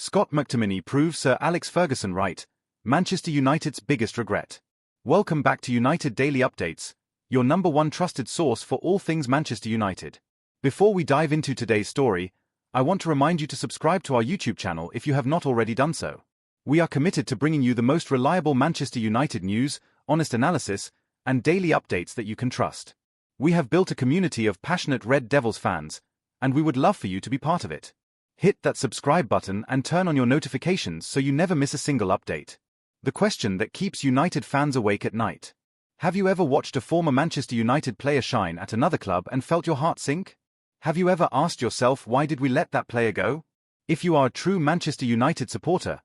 Scott McTominay proves Sir Alex Ferguson right, Manchester United's biggest regret. Welcome back to United Daily Updates, your number one trusted source for all things Manchester United. Before we dive into today's story, I want to remind you to subscribe to our YouTube channel if you have not already done so. We are committed to bringing you the most reliable Manchester United news, honest analysis, and daily updates that you can trust. We have built a community of passionate Red Devils fans, and we would love for you to be part of it. Hit that subscribe button and turn on your notifications so you never miss a single update. The question that keeps United fans awake at night. Have you ever watched a former Manchester United player shine at another club and felt your heart sink? Have you ever asked yourself, why did we let that player go? If you are a true Manchester United supporter,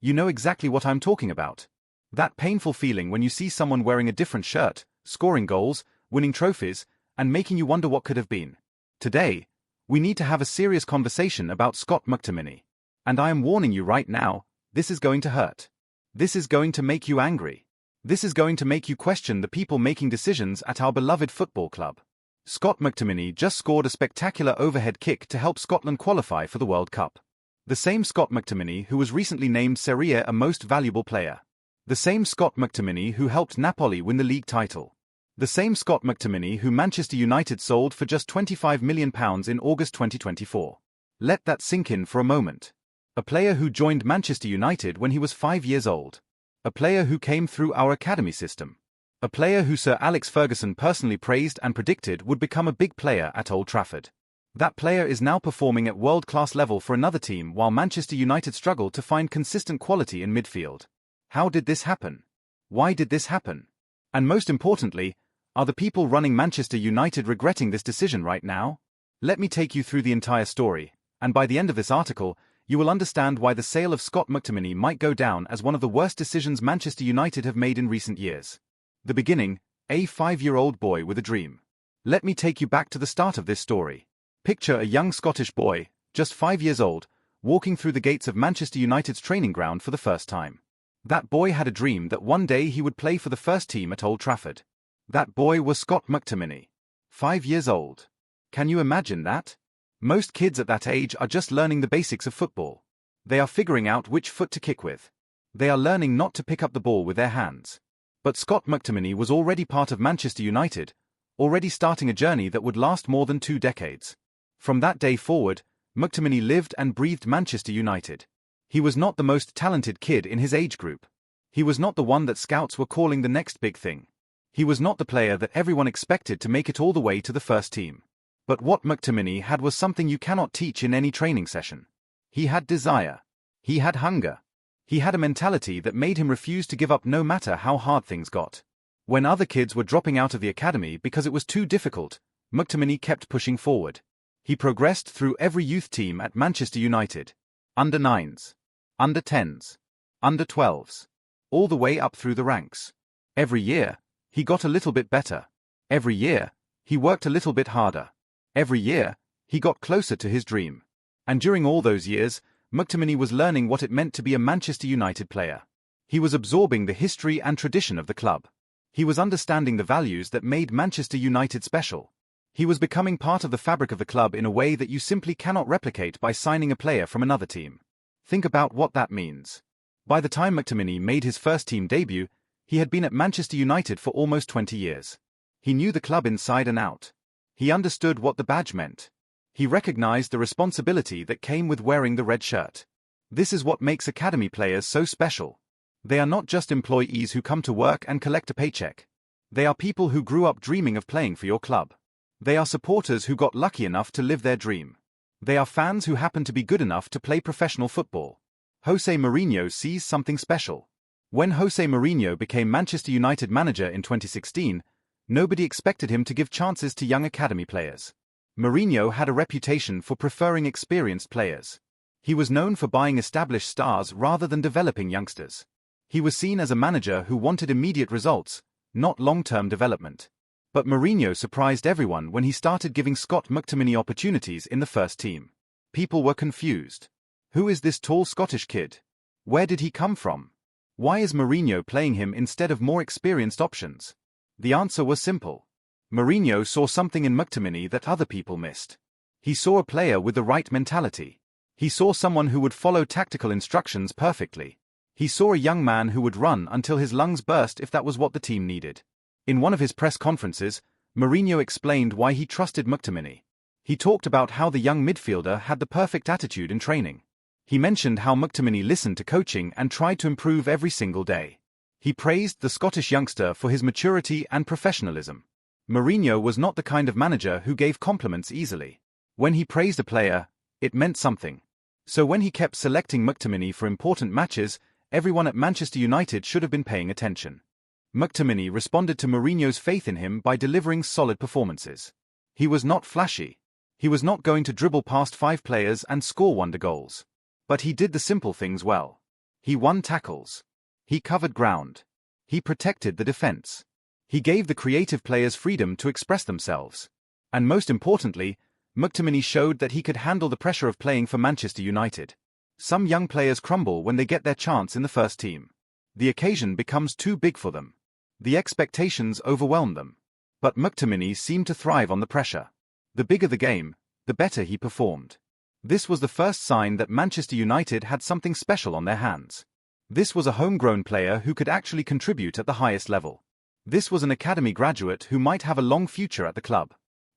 you know exactly what I'm talking about. That painful feeling when you see someone wearing a different shirt, scoring goals, winning trophies, and making you wonder what could have been. Today, we need to have a serious conversation about Scott McTominay. And I am warning you right now, this is going to hurt. This is going to make you angry. This is going to make you question the people making decisions at our beloved football club. Scott McTominay just scored a spectacular overhead kick to help Scotland qualify for the World Cup. The same Scott McTominay who was recently named Serie A Most Valuable Player. The same Scott McTominay who helped Napoli win the league title. The same Scott McTominay who Manchester United sold for just £25 million in August 2024. Let that sink in for a moment. A player who joined Manchester United when he was 5 years old. A player who came through our academy system. A player who Sir Alex Ferguson personally praised and predicted would become a big player at Old Trafford. That player is now performing at world-class level for another team while Manchester United struggle to find consistent quality in midfield. How did this happen? Why did this happen? And most importantly, are the people running Manchester United regretting this decision right now? Let me take you through the entire story, and by the end of this article, you will understand why the sale of Scott McTominay might go down as one of the worst decisions Manchester United have made in recent years. The beginning, a 5-year-old boy with a dream. Let me take you back to the start of this story. Picture a young Scottish boy, just 5 years old, walking through the gates of Manchester United's training ground for the first time. That boy had a dream that one day he would play for the first team at Old Trafford. That boy was Scott McTominay. 5 years old. Can you imagine that? Most kids at that age are just learning the basics of football. They are figuring out which foot to kick with. They are learning not to pick up the ball with their hands. But Scott McTominay was already part of Manchester United, already starting a journey that would last more than 2 decades. From that day forward, McTominay lived and breathed Manchester United. He was not the most talented kid in his age group. He was not the one that scouts were calling the next big thing. He was not the player that everyone expected to make it all the way to the first team. But what McTominay had was something you cannot teach in any training session. He had desire. He had hunger. He had a mentality that made him refuse to give up no matter how hard things got. When other kids were dropping out of the academy because it was too difficult, McTominay kept pushing forward. He progressed through every youth team at Manchester United. Under 9s, under 10s, under 12s, all the way up through the ranks. Every year, he got a little bit better. Every year, he worked a little bit harder. Every year, he got closer to his dream. And during all those years, McTominay was learning what it meant to be a Manchester United player. He was absorbing the history and tradition of the club. He was understanding the values that made Manchester United special. He was becoming part of the fabric of the club in a way that you simply cannot replicate by signing a player from another team. Think about what that means. By the time McTominay made his first team debut, he had been at Manchester United for almost 20 years. He knew the club inside and out. He understood what the badge meant. He recognized the responsibility that came with wearing the red shirt. This is what makes academy players so special. They are not just employees who come to work and collect a paycheck. They are people who grew up dreaming of playing for your club. They are supporters who got lucky enough to live their dream. They are fans who happen to be good enough to play professional football. Jose Mourinho sees something special. When Jose Mourinho became Manchester United manager in 2016, nobody expected him to give chances to young academy players. Mourinho had a reputation for preferring experienced players. He was known for buying established stars rather than developing youngsters. He was seen as a manager who wanted immediate results, not long-term development. But Mourinho surprised everyone when he started giving Scott McTominay opportunities in the first team. People were confused. Who is this tall Scottish kid? Where did he come from? Why is Mourinho playing him instead of more experienced options? The answer was simple. Mourinho saw something in McTominay that other people missed. He saw a player with the right mentality. He saw someone who would follow tactical instructions perfectly. He saw a young man who would run until his lungs burst if that was what the team needed. In one of his press conferences, Mourinho explained why he trusted McTominay. He talked about how the young midfielder had the perfect attitude in training. He mentioned how McTominay listened to coaching and tried to improve every single day. He praised the Scottish youngster for his maturity and professionalism. Mourinho was not the kind of manager who gave compliments easily. When he praised a player, it meant something. So when he kept selecting McTominay for important matches, everyone at Manchester United should have been paying attention. McTominay responded to Mourinho's faith in him by delivering solid performances. He was not flashy. He was not going to dribble past 5 players and score wonder goals. But he did the simple things well. He won tackles. He covered ground. He protected the defense. He gave the creative players freedom to express themselves. And most importantly, McTominay showed that he could handle the pressure of playing for Manchester United. Some young players crumble when they get their chance in the first team. The occasion becomes too big for them. The expectations overwhelm them. But McTominay seemed to thrive on the pressure. The bigger the game, the better he performed. This was the first sign that Manchester United had something special on their hands. This was a homegrown player who could actually contribute at the highest level. This was an academy graduate who might have a long future at the club.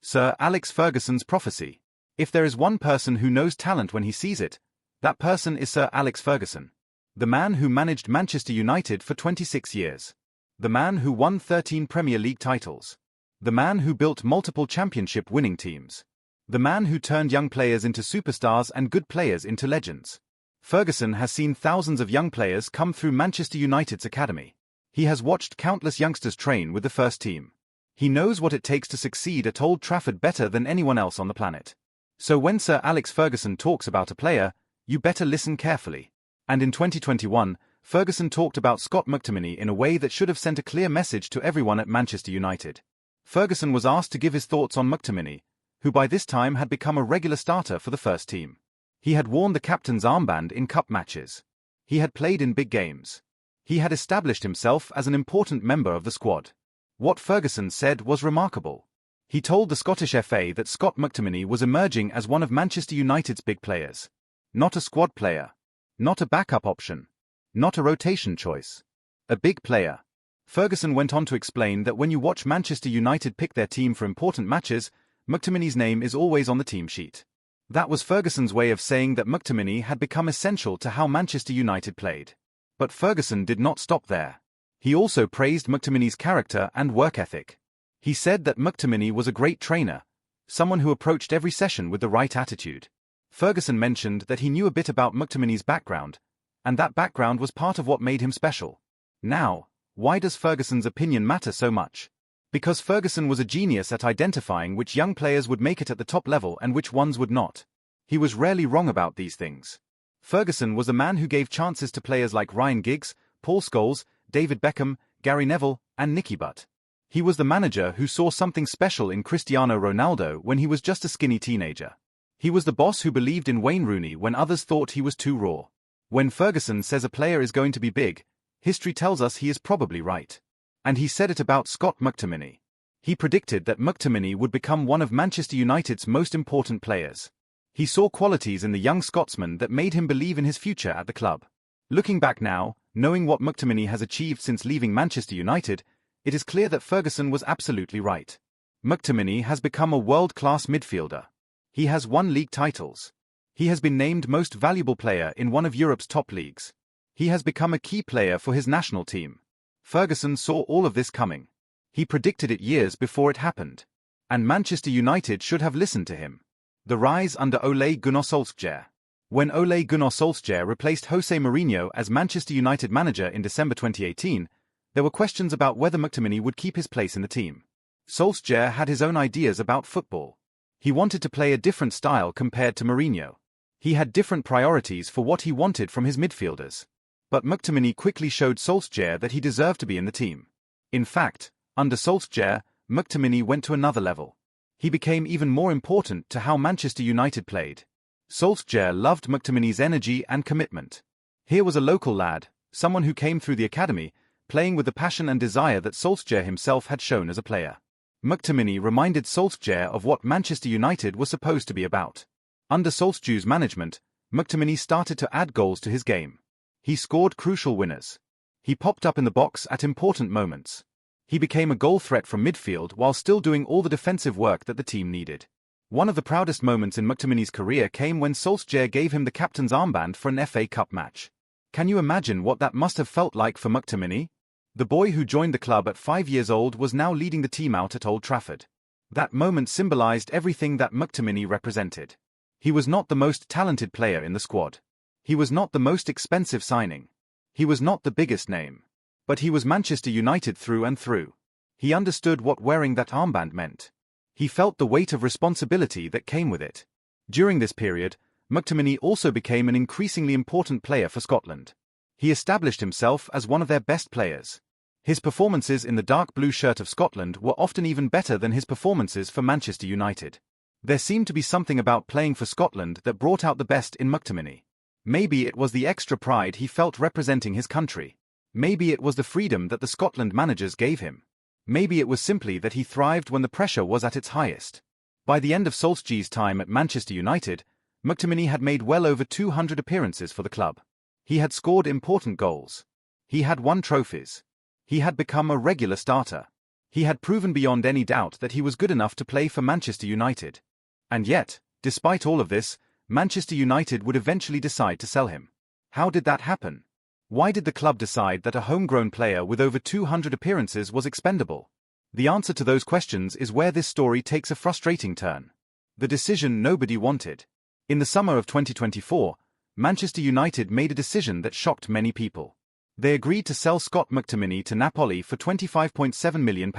Sir Alex Ferguson's prophecy. If there is one person who knows talent when he sees it, that person is Sir Alex Ferguson. The man who managed Manchester United for 26 years. The man who won 13 Premier League titles. The man who built multiple championship-winning teams. The man who turned young players into superstars and good players into legends. Ferguson has seen thousands of young players come through Manchester United's academy. He has watched countless youngsters train with the first team. He knows what it takes to succeed at Old Trafford better than anyone else on the planet. So when Sir Alex Ferguson talks about a player, you better listen carefully. And in 2021, Ferguson talked about Scott McTominay in a way that should have sent a clear message to everyone at Manchester United. Ferguson was asked to give his thoughts on McTominay, who by this time had become a regular starter for the first team. He had worn the captain's armband in cup matches. He had played in big games. He had established himself as an important member of the squad. What Ferguson said was remarkable. He told the Scottish FA that Scott McTominay was emerging as one of Manchester United's big players. Not a squad player. Not a backup option. Not a rotation choice. A big player. Ferguson went on to explain that when you watch Manchester United pick their team for important matches, McTominay's name is always on the team sheet. That was Ferguson's way of saying that McTominay had become essential to how Manchester United played. But Ferguson did not stop there. He also praised McTominay's character and work ethic. He said that McTominay was a great trainer, someone who approached every session with the right attitude. Ferguson mentioned that he knew a bit about McTominay's background, and that background was part of what made him special. Now, why does Ferguson's opinion matter so much? Because Ferguson was a genius at identifying which young players would make it at the top level and which ones would not. He was rarely wrong about these things. Ferguson was a man who gave chances to players like Ryan Giggs, Paul Scholes, David Beckham, Gary Neville, and Nicky Butt. He was the manager who saw something special in Cristiano Ronaldo when he was just a skinny teenager. He was the boss who believed in Wayne Rooney when others thought he was too raw. When Ferguson says a player is going to be big, history tells us he is probably right. And he said it about Scott McTominay. He predicted that McTominay would become one of Manchester United's most important players. He saw qualities in the young Scotsman that made him believe in his future at the club. Looking back now, knowing what McTominay has achieved since leaving Manchester United, it is clear that Ferguson was absolutely right. McTominay has become a world-class midfielder. He has won league titles. He has been named most valuable player in one of Europe's top leagues. He has become a key player for his national team. Ferguson saw all of this coming. He predicted it years before it happened. And Manchester United should have listened to him. The rise under Ole Gunnar Solskjaer. When Ole Gunnar Solskjaer replaced Jose Mourinho as Manchester United manager in December 2018, there were questions about whether McTominay would keep his place in the team. Solskjaer had his own ideas about football. He wanted to play a different style compared to Mourinho. He had different priorities for what he wanted from his midfielders. But McTominay quickly showed Solskjaer that he deserved to be in the team. In fact, under Solskjaer, McTominay went to another level. He became even more important to how Manchester United played. Solskjaer loved McTominay's energy and commitment. Here was a local lad, someone who came through the academy, playing with the passion and desire that Solskjaer himself had shown as a player. McTominay reminded Solskjaer of what Manchester United was supposed to be about. Under Solskjaer's management, McTominay started to add goals to his game. He scored crucial winners. He popped up in the box at important moments. He became a goal threat from midfield while still doing all the defensive work that the team needed. One of the proudest moments in McTominay's career came when Solskjaer gave him the captain's armband for an FA Cup match. Can you imagine what that must have felt like for McTominay? The boy who joined the club at 5 years old was now leading the team out at Old Trafford. That moment symbolized everything that McTominay represented. He was not the most talented player in the squad. He was not the most expensive signing. He was not the biggest name. But he was Manchester United through and through. He understood what wearing that armband meant. He felt the weight of responsibility that came with it. During this period, McTominay also became an increasingly important player for Scotland. He established himself as one of their best players. His performances in the dark blue shirt of Scotland were often even better than his performances for Manchester United. There seemed to be something about playing for Scotland that brought out the best in McTominay. Maybe it was the extra pride he felt representing his country. Maybe it was the freedom that the Scotland managers gave him. Maybe it was simply that he thrived when the pressure was at its highest. By the end of Solskjaer's time at Manchester United, McTominay had made well over 200 appearances for the club. He had scored important goals. He had won trophies. He had become a regular starter. He had proven beyond any doubt that he was good enough to play for Manchester United. And yet, despite all of this, Manchester United would eventually decide to sell him. How did that happen? Why did the club decide that a homegrown player with over 200 appearances was expendable? The answer to those questions is where this story takes a frustrating turn. The decision nobody wanted. In the summer of 2024, Manchester United made a decision that shocked many people. They agreed to sell Scott McTominay to Napoli for £25.7 million.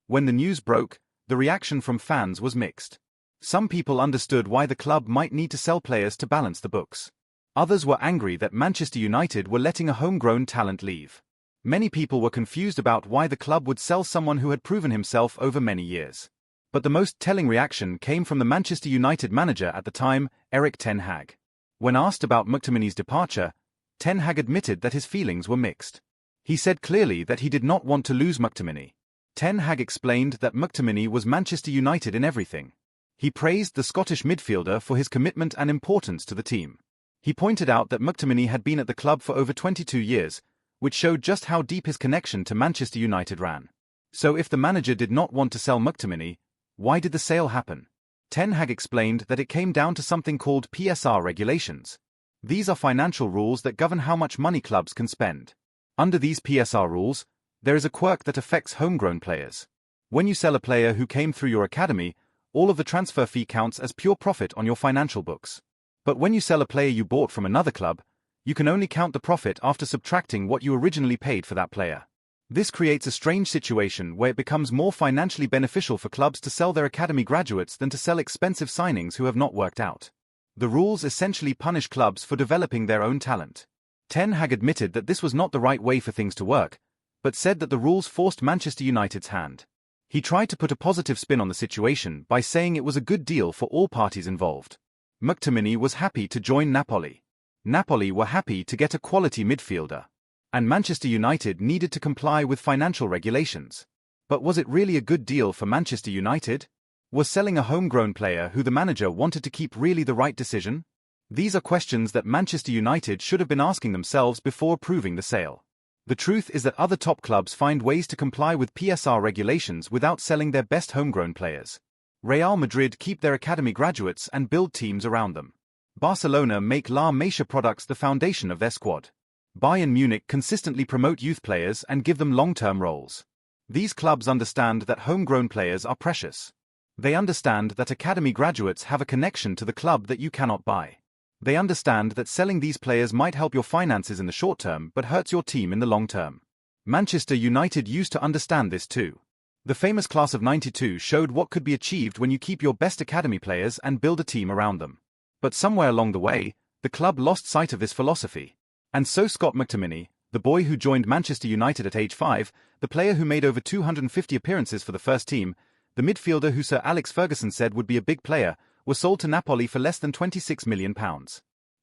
When the news broke, the reaction from fans was mixed. Some people understood why the club might need to sell players to balance the books. Others were angry that Manchester United were letting a homegrown talent leave. Many people were confused about why the club would sell someone who had proven himself over many years. But the most telling reaction came from the Manchester United manager at the time, Erik ten Hag. When asked about McTominay's departure, Ten Hag admitted that his feelings were mixed. He said clearly that he did not want to lose McTominay. Ten Hag explained that McTominay was Manchester United in everything. He praised the Scottish midfielder for his commitment and importance to the team. He pointed out that McTominay had been at the club for over 22 years, which showed just how deep his connection to Manchester United ran. So if the manager did not want to sell McTominay, why did the sale happen? Ten Hag explained that it came down to something called PSR regulations. These are financial rules that govern how much money clubs can spend. Under these PSR rules, there is a quirk that affects homegrown players. When you sell a player who came through your academy, all of the transfer fee counts as pure profit on your financial books. But when you sell a player you bought from another club, you can only count the profit after subtracting what you originally paid for that player. This creates a strange situation where it becomes more financially beneficial for clubs to sell their academy graduates than to sell expensive signings who have not worked out. The rules essentially punish clubs for developing their own talent. Ten Hag admitted that this was not the right way for things to work, but said that the rules forced Manchester United's hand. He tried to put a positive spin on the situation by saying it was a good deal for all parties involved. McTominay was happy to join Napoli. Napoli were happy to get a quality midfielder. And Manchester United needed to comply with financial regulations. But was it really a good deal for Manchester United? Was selling a homegrown player who the manager wanted to keep really the right decision? These are questions that Manchester United should have been asking themselves before approving the sale. The truth is that other top clubs find ways to comply with PSR regulations without selling their best homegrown players. Real Madrid keep their academy graduates and build teams around them. Barcelona make La Masia products the foundation of their squad. Bayern Munich consistently promote youth players and give them long-term roles. These clubs understand that homegrown players are precious. They understand that academy graduates have a connection to the club that you cannot buy. They understand that selling these players might help your finances in the short term but hurts your team in the long term. Manchester United used to understand this too. The famous class of '92 showed what could be achieved when you keep your best academy players and build a team around them. But somewhere along the way, the club lost sight of this philosophy. And so Scott McTominay, the boy who joined Manchester United at age 5, the player who made over 250 appearances for the first team, the midfielder who Sir Alex Ferguson said would be a big player, was sold to Napoli for less than £26 million.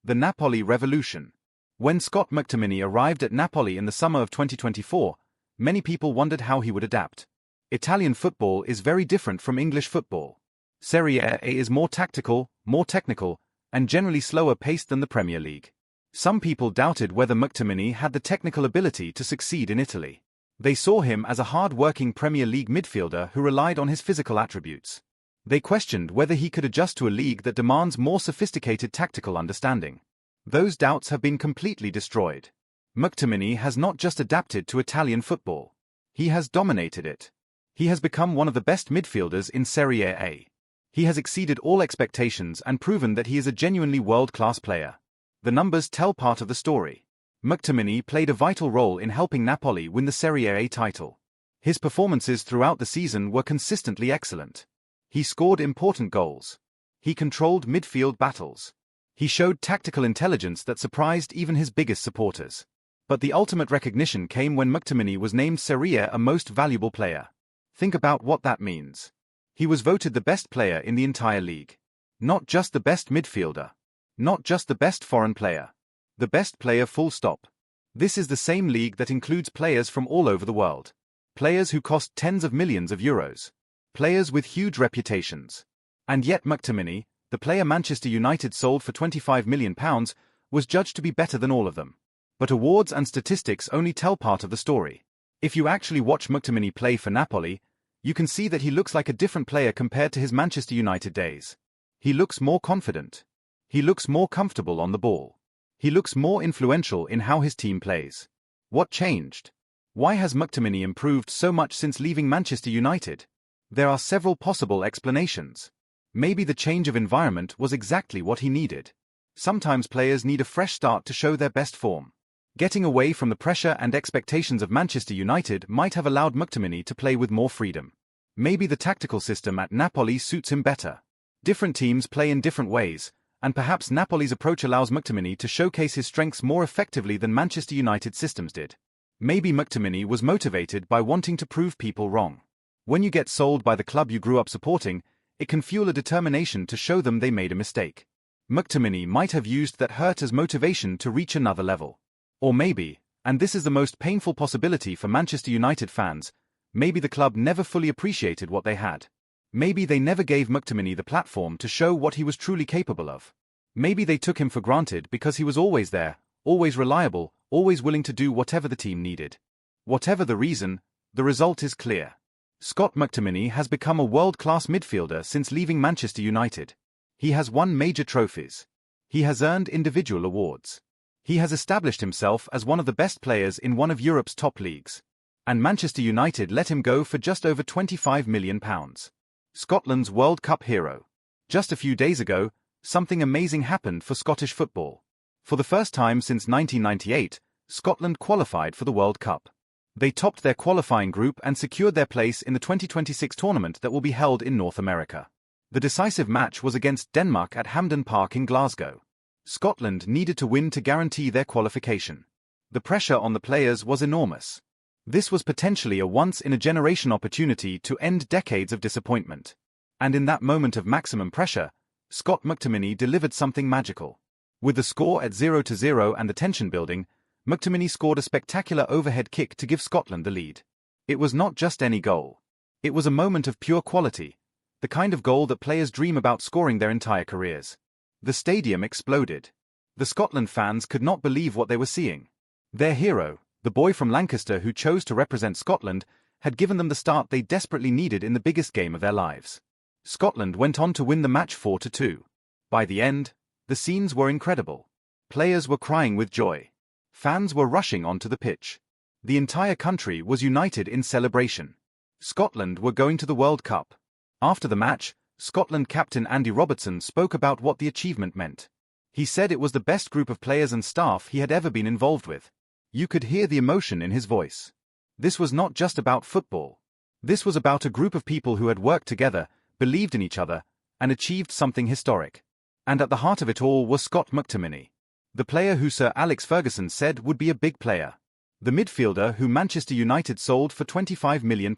The Napoli Revolution. When Scott McTominay arrived at Napoli in the summer of 2024, many people wondered how he would adapt. Italian football is very different from English football. Serie A is more tactical, more technical, and generally slower paced than the Premier League. Some people doubted whether McTominay had the technical ability to succeed in Italy. They saw him as a hard-working Premier League midfielder who relied on his physical attributes. They questioned whether he could adjust to a league that demands more sophisticated tactical understanding. Those doubts have been completely destroyed. McTominay has not just adapted to Italian football. He has dominated it. He has become one of the best midfielders in Serie A. He has exceeded all expectations and proven that he is a genuinely world-class player. The numbers tell part of the story. McTominay played a vital role in helping Napoli win the Serie A title. His performances throughout the season were consistently excellent. He scored important goals. He controlled midfield battles. He showed tactical intelligence that surprised even his biggest supporters. But the ultimate recognition came when McTominay was named Serie A Most Valuable Player. Think about what that means. He was voted the best player in the entire league. Not just the best midfielder. Not just the best foreign player. The best player full stop. This is the same league that includes players from all over the world. Players who cost tens of millions of euros. Players with huge reputations. And yet McTominay, the player Manchester United sold for £25 million, was judged to be better than all of them. But awards and statistics only tell part of the story. If you actually watch McTominay play for Napoli, you can see that he looks like a different player compared to his Manchester United days. He looks more confident. He looks more comfortable on the ball. He looks more influential in how his team plays. What changed? Why has McTominay improved so much since leaving Manchester United? There are several possible explanations. Maybe the change of environment was exactly what he needed. Sometimes players need a fresh start to show their best form. Getting away from the pressure and expectations of Manchester United might have allowed McTominay to play with more freedom. Maybe the tactical system at Napoli suits him better. Different teams play in different ways, and perhaps Napoli's approach allows McTominay to showcase his strengths more effectively than Manchester United's systems did. Maybe McTominay was motivated by wanting to prove people wrong. When you get sold by the club you grew up supporting, it can fuel a determination to show them they made a mistake. McTominay might have used that hurt as motivation to reach another level. Or maybe, and this is the most painful possibility for Manchester United fans, maybe the club never fully appreciated what they had. Maybe they never gave McTominay the platform to show what he was truly capable of. Maybe they took him for granted because he was always there, always reliable, always willing to do whatever the team needed. Whatever the reason, the result is clear. Scott McTominay has become a world-class midfielder since leaving Manchester United. He has won major trophies. He has earned individual awards. He has established himself as one of the best players in one of Europe's top leagues. And Manchester United let him go for just over £25 million. Scotland's World Cup hero. Just a few days ago, something amazing happened for Scottish football. For the first time since 1998, Scotland qualified for the World Cup. They topped their qualifying group and secured their place in the 2026 tournament that will be held in North America. The decisive match was against Denmark at Hampden Park in Glasgow. Scotland needed to win to guarantee their qualification. The pressure on the players was enormous. This was potentially a once-in-a-generation opportunity to end decades of disappointment. And in that moment of maximum pressure, Scott McTominay delivered something magical. With the score at 0-0 and the tension building, McTominay scored a spectacular overhead kick to give Scotland the lead. It was not just any goal. It was a moment of pure quality, the kind of goal that players dream about scoring their entire careers. The stadium exploded. The Scotland fans could not believe what they were seeing. Their hero, the boy from Lancaster who chose to represent Scotland, had given them the start they desperately needed in the biggest game of their lives. Scotland went on to win the match 4-2. By the end, the scenes were incredible. Players were crying with joy. Fans were rushing onto the pitch. The entire country was united in celebration. Scotland were going to the World Cup. After the match, Scotland captain Andy Robertson spoke about what the achievement meant. He said it was the best group of players and staff he had ever been involved with. You could hear the emotion in his voice. This was not just about football. This was about a group of people who had worked together, believed in each other, and achieved something historic. And at the heart of it all was Scott McTominay, the player who Sir Alex Ferguson said would be a big player. The midfielder who Manchester United sold for £25 million.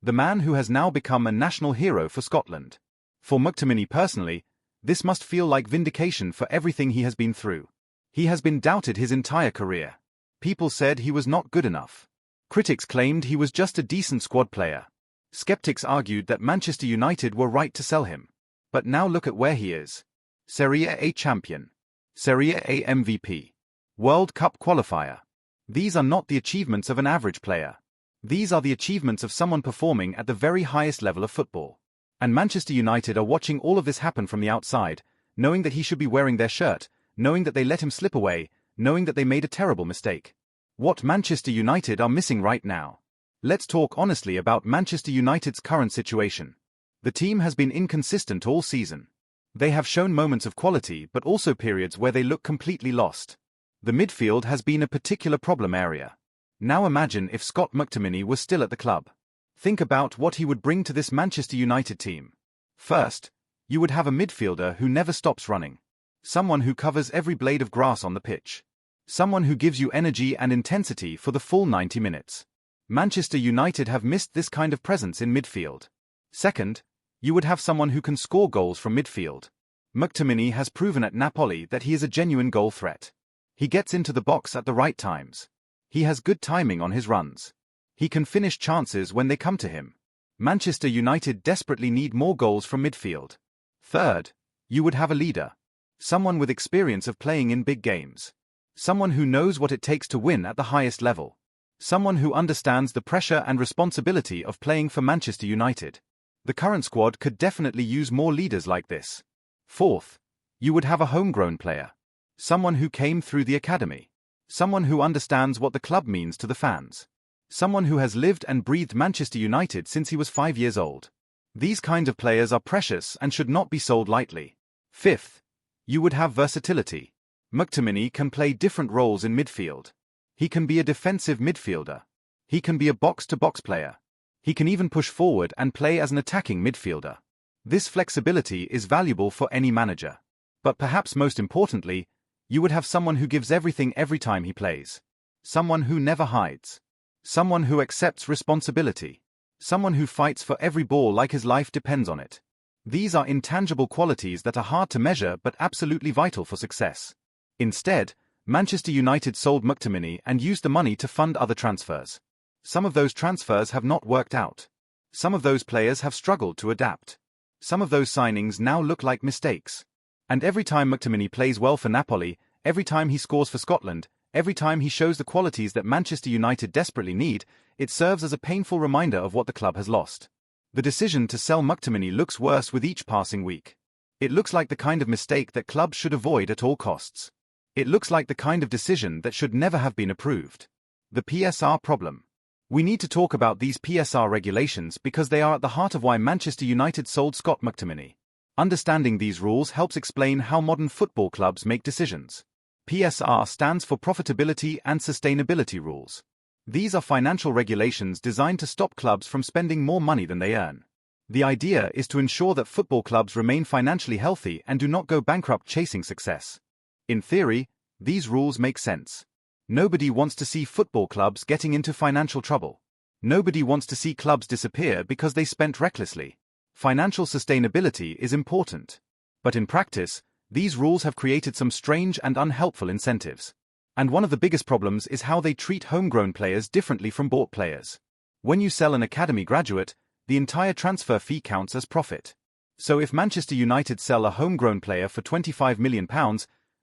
The man who has now become a national hero for Scotland. For McTominay personally, this must feel like vindication for everything he has been through. He has been doubted his entire career. People said he was not good enough. Critics claimed he was just a decent squad player. Skeptics argued that Manchester United were right to sell him. But now look at where he is. Serie A champion, Serie A MVP, World Cup qualifier. These are not the achievements of an average player. These are the achievements of someone performing at the very highest level of football. And Manchester United are watching all of this happen from the outside, knowing that he should be wearing their shirt, knowing that they let him slip away, knowing that they made a terrible mistake. What Manchester United are missing right now? Let's talk honestly about Manchester United's current situation. The team has been inconsistent all season. They have shown moments of quality but also periods where they look completely lost. The midfield has been a particular problem area. Now imagine if Scott McTominay was still at the club. Think about what he would bring to this Manchester United team. First, you would have a midfielder who never stops running. Someone who covers every blade of grass on the pitch. Someone who gives you energy and intensity for the full 90 minutes. Manchester United have missed this kind of presence in midfield. Second, you would have someone who can score goals from midfield. McTominay has proven at Napoli that he is a genuine goal threat. He gets into the box at the right times. He has good timing on his runs. He can finish chances when they come to him. Manchester United desperately need more goals from midfield. Third, you would have a leader. Someone with experience of playing in big games. Someone who knows what it takes to win at the highest level. Someone who understands the pressure and responsibility of playing for Manchester United. The current squad could definitely use more leaders like this. Fourth, you would have a homegrown player. Someone who came through the academy. Someone who understands what the club means to the fans. Someone who has lived and breathed Manchester United since he was 5 years old. These kinds of players are precious and should not be sold lightly. Fifth, you would have versatility. McTominay can play different roles in midfield. He can be a defensive midfielder. He can be a box-to-box player. He can even push forward and play as an attacking midfielder. This flexibility is valuable for any manager. But perhaps most importantly, you would have someone who gives everything every time he plays. Someone who never hides. Someone who accepts responsibility. Someone who fights for every ball like his life depends on it. These are intangible qualities that are hard to measure but absolutely vital for success. Instead, Manchester United sold McTominay and used the money to fund other transfers. Some of those transfers have not worked out. Some of those players have struggled to adapt. Some of those signings now look like mistakes. And every time McTominay plays well for Napoli, every time he scores for Scotland, every time he shows the qualities that Manchester United desperately need, it serves as a painful reminder of what the club has lost. The decision to sell McTominay looks worse with each passing week. It looks like the kind of mistake that clubs should avoid at all costs. It looks like the kind of decision that should never have been approved. The PSR problem. We need to talk about these PSR regulations because they are at the heart of why Manchester United sold Scott McTominay. Understanding these rules helps explain how modern football clubs make decisions. PSR stands for Profitability and Sustainability Rules. These are financial regulations designed to stop clubs from spending more money than they earn. The idea is to ensure that football clubs remain financially healthy and do not go bankrupt chasing success. In theory, these rules make sense. Nobody wants to see football clubs getting into financial trouble. Nobody wants to see clubs disappear because they spent recklessly. Financial sustainability is important. But in practice, these rules have created some strange and unhelpful incentives. And one of the biggest problems is how they treat homegrown players differently from bought players. When you sell an academy graduate, the entire transfer fee counts as profit. So if Manchester United sell a homegrown player for £25 million,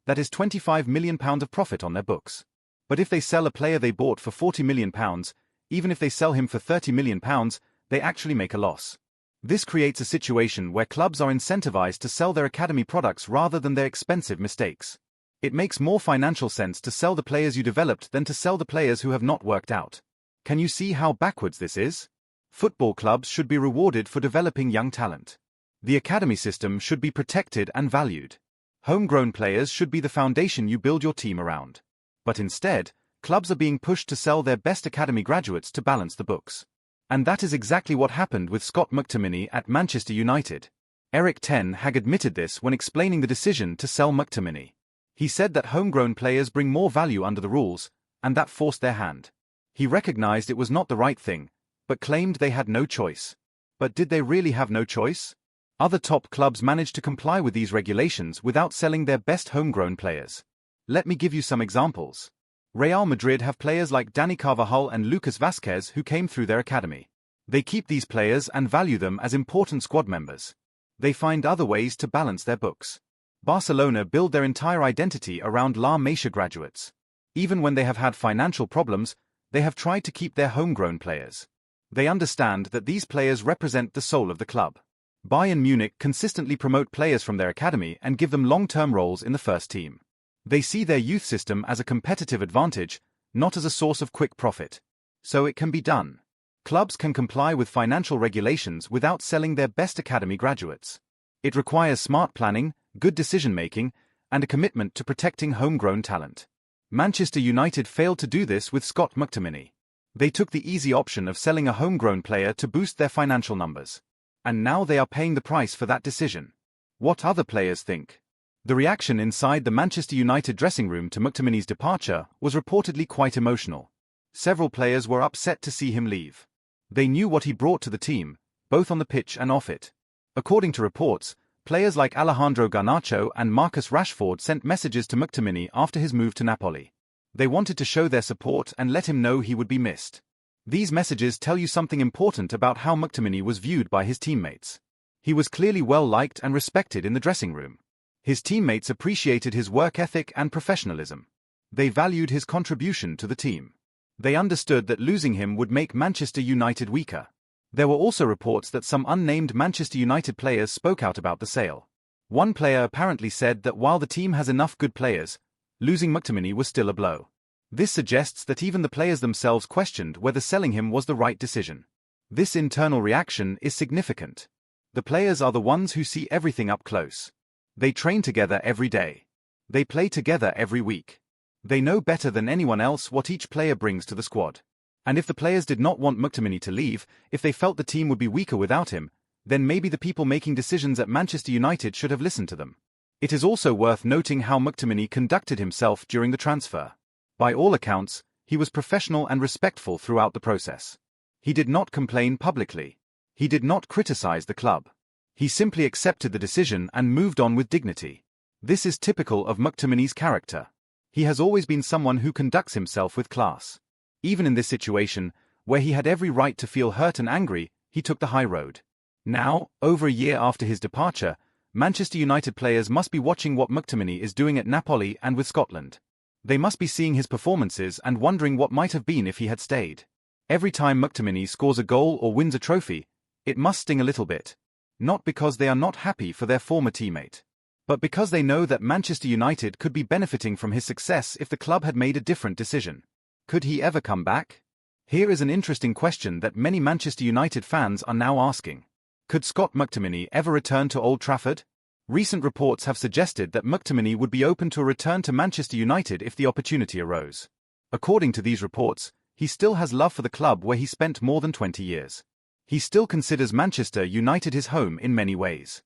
that is £25 million of profit on their books. But if they sell a player they bought for £40 million, even if they sell him for £30 million, they actually make a loss. This creates a situation where clubs are incentivized to sell their academy products rather than their expensive mistakes. It makes more financial sense to sell the players you developed than to sell the players who have not worked out. Can you see how backwards this is? Football clubs should be rewarded for developing young talent. The academy system should be protected and valued. Homegrown players should be the foundation you build your team around. But instead, clubs are being pushed to sell their best academy graduates to balance the books. And that is exactly what happened with Scott McTominay at Manchester United. Erik ten Hag admitted this when explaining the decision to sell McTominay. He said that homegrown players bring more value under the rules, and that forced their hand. He recognized it was not the right thing, but claimed they had no choice. But did they really have no choice? Other top clubs managed to comply with these regulations without selling their best homegrown players. Let me give you some examples. Real Madrid have players like Dani Carvajal and Lucas Vázquez who came through their academy. They keep these players and value them as important squad members. They find other ways to balance their books. Barcelona build their entire identity around La Masia graduates. Even when they have had financial problems, they have tried to keep their homegrown players. They understand that these players represent the soul of the club. Bayern Munich consistently promote players from their academy and give them long-term roles in the first team. They see their youth system as a competitive advantage, not as a source of quick profit. So it can be done. Clubs can comply with financial regulations without selling their best academy graduates. It requires smart planning, good decision-making, and a commitment to protecting homegrown talent. Manchester United failed to do this with Scott McTominay. They took the easy option of selling a homegrown player to boost their financial numbers. And now they are paying the price for that decision. What other players think? The reaction inside the Manchester United dressing room to McTominay's departure was reportedly quite emotional. Several players were upset to see him leave. They knew what he brought to the team, both on the pitch and off it. According to reports, players like Alejandro Garnacho and Marcus Rashford sent messages to McTominay after his move to Napoli. They wanted to show their support and let him know he would be missed. These messages tell you something important about how McTominay was viewed by his teammates. He was clearly well liked and respected in the dressing room. His teammates appreciated his work ethic and professionalism. They valued his contribution to the team. They understood that losing him would make Manchester United weaker. There were also reports that some unnamed Manchester United players spoke out about the sale. One player apparently said that while the team has enough good players, losing McTominay was still a blow. This suggests that even the players themselves questioned whether selling him was the right decision. This internal reaction is significant. The players are the ones who see everything up close. They train together every day. They play together every week. They know better than anyone else what each player brings to the squad. And if the players did not want McTominay to leave, if they felt the team would be weaker without him, then maybe the people making decisions at Manchester United should have listened to them. It is also worth noting how McTominay conducted himself during the transfer. By all accounts, he was professional and respectful throughout the process. He did not complain publicly. He did not criticize the club. He simply accepted the decision and moved on with dignity. This is typical of McTominay's character. He has always been someone who conducts himself with class. Even in this situation, where he had every right to feel hurt and angry, he took the high road. Now, over a year after his departure, Manchester United players must be watching what McTominay is doing at Napoli and with Scotland. They must be seeing his performances and wondering what might have been if he had stayed. Every time McTominay scores a goal or wins a trophy, it must sting a little bit. Not because they are not happy for their former teammate, but because they know that Manchester United could be benefiting from his success if the club had made a different decision. Could he ever come back? Here is an interesting question that many Manchester United fans are now asking. Could Scott McTominay ever return to Old Trafford? Recent reports have suggested that McTominay would be open to a return to Manchester United if the opportunity arose. According to these reports, he still has love for the club where he spent more than 20 years. He still considers Manchester United his home in many ways.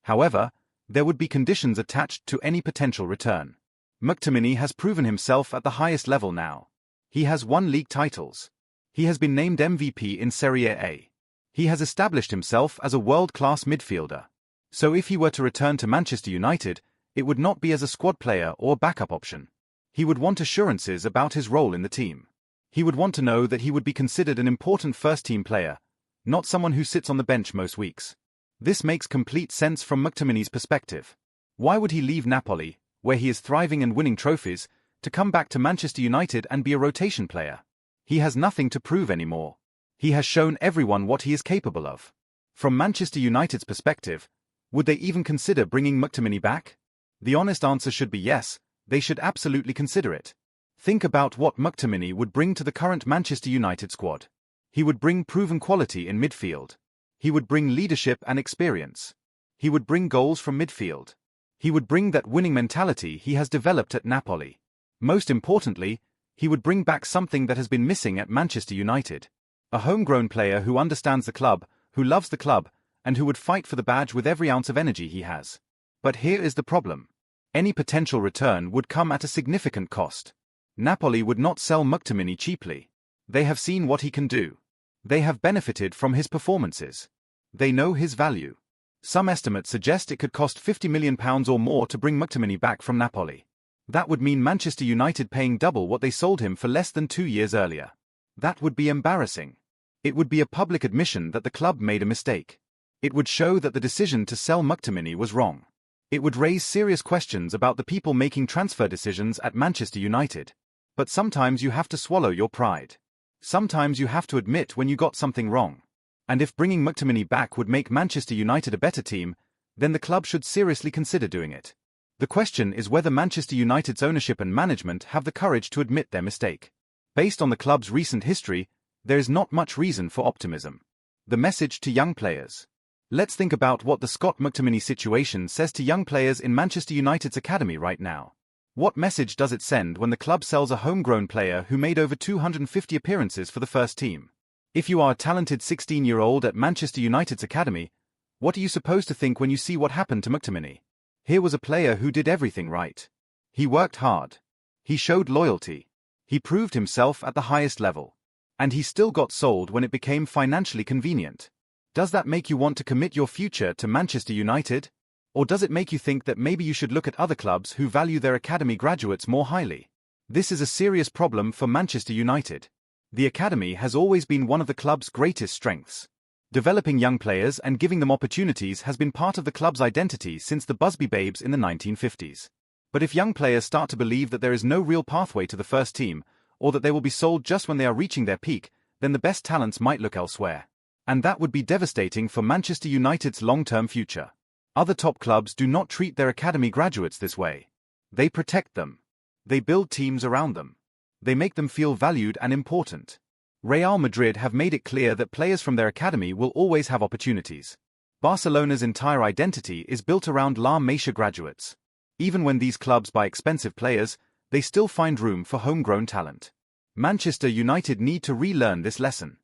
However, there would be conditions attached to any potential return. McTominay has proven himself at the highest level now. He has won league titles. He has been named MVP in Serie A. He has established himself as a world-class midfielder. So if he were to return to Manchester United, it would not be as a squad player or backup option. He would want assurances about his role in the team. He would want to know that he would be considered an important first-team player, not someone who sits on the bench most weeks. This makes complete sense from McTominay's perspective. Why would he leave Napoli, where he is thriving and winning trophies, to come back to Manchester United and be a rotation player? He has nothing to prove anymore. He has shown everyone what he is capable of. From Manchester United's perspective, would they even consider bringing McTominay back? The honest answer should be yes, they should absolutely consider it. Think about what McTominay would bring to the current Manchester United squad. He would bring proven quality in midfield. He would bring leadership and experience. He would bring goals from midfield. He would bring that winning mentality he has developed at Napoli. Most importantly, he would bring back something that has been missing at Manchester United. A homegrown player who understands the club, who loves the club, and who would fight for the badge with every ounce of energy he has. But here is the problem. Any potential return would come at a significant cost. Napoli would not sell McTominay cheaply. They have seen what he can do. They have benefited from his performances. They know his value. Some estimates suggest it could cost £50 million or more to bring McTominay back from Napoli. That would mean Manchester United paying double what they sold him for less than 2 years earlier. That would be embarrassing. It would be a public admission that the club made a mistake. It would show that the decision to sell McTominay was wrong. It would raise serious questions about the people making transfer decisions at Manchester United. But sometimes you have to swallow your pride. Sometimes you have to admit when you got something wrong. And if bringing McTominay back would make Manchester United a better team, then the club should seriously consider doing it. The question is whether Manchester United's ownership and management have the courage to admit their mistake. Based on the club's recent history, there is not much reason for optimism. The message to young players. Let's think about what the Scott McTominay situation says to young players in Manchester United's academy right now. What message does it send when the club sells a homegrown player who made over 250 appearances for the first team? If you are a talented 16-year-old at Manchester United's academy, what are you supposed to think when you see what happened to McTominay? Here was a player who did everything right. He worked hard. He showed loyalty. He proved himself at the highest level. And he still got sold when it became financially convenient. Does that make you want to commit your future to Manchester United? Or does it make you think that maybe you should look at other clubs who value their academy graduates more highly? This is a serious problem for Manchester United. The academy has always been one of the club's greatest strengths. Developing young players and giving them opportunities has been part of the club's identity since the Busby Babes in the 1950s. But if young players start to believe that there is no real pathway to the first team, or that they will be sold just when they are reaching their peak, then the best talents might look elsewhere. And that would be devastating for Manchester United's long-term future. Other top clubs do not treat their academy graduates this way. They protect them. They build teams around them. They make them feel valued and important. Real Madrid have made it clear that players from their academy will always have opportunities. Barcelona's entire identity is built around La Masia graduates. Even when these clubs buy expensive players, they still find room for homegrown talent. Manchester United need to relearn this lesson.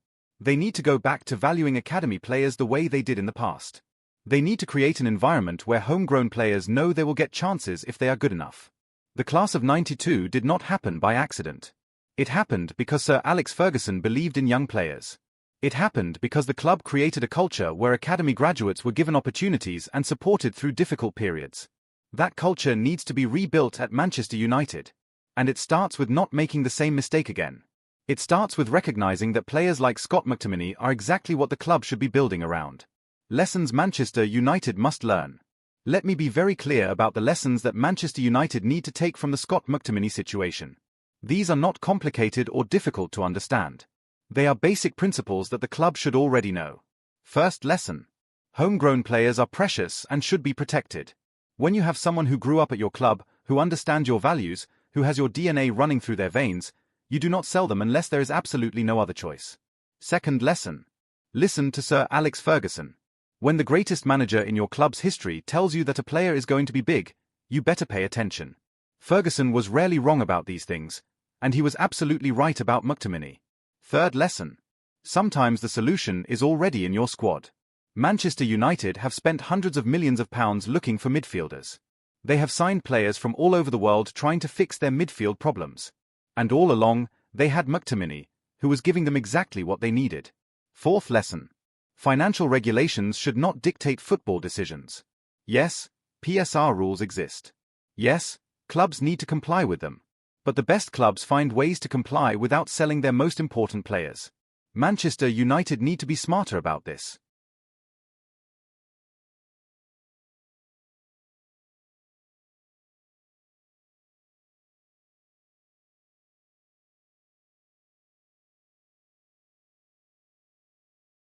They need to go back to valuing academy players the way they did in the past. They need to create an environment where homegrown players know they will get chances if they are good enough. The class of '92 did not happen by accident. It happened because Sir Alex Ferguson believed in young players. It happened because the club created a culture where academy graduates were given opportunities and supported through difficult periods. That culture needs to be rebuilt at Manchester United. And it starts with not making the same mistake again. It starts with recognizing that players like Scott McTominay are exactly what the club should be building around. Lessons Manchester United must learn. Let me be very clear about the lessons that Manchester United need to take from the Scott McTominay situation. These are not complicated or difficult to understand. They are basic principles that the club should already know. First lesson. Homegrown players are precious and should be protected. When you have someone who grew up at your club, who understands your values, who has your DNA running through their veins, you do not sell them unless there is absolutely no other choice. Second lesson. Listen to Sir Alex Ferguson. When the greatest manager in your club's history tells you that a player is going to be big, you better pay attention. Ferguson was rarely wrong about these things, and he was absolutely right about McTominay. Third lesson. Sometimes the solution is already in your squad. Manchester United have spent hundreds of millions of pounds looking for midfielders. They have signed players from all over the world trying to fix their midfield problems. And all along, they had McTominay, who was giving them exactly what they needed. Fourth lesson. Financial regulations should not dictate football decisions. Yes, PSR rules exist. Yes, clubs need to comply with them. But the best clubs find ways to comply without selling their most important players. Manchester United need to be smarter about this.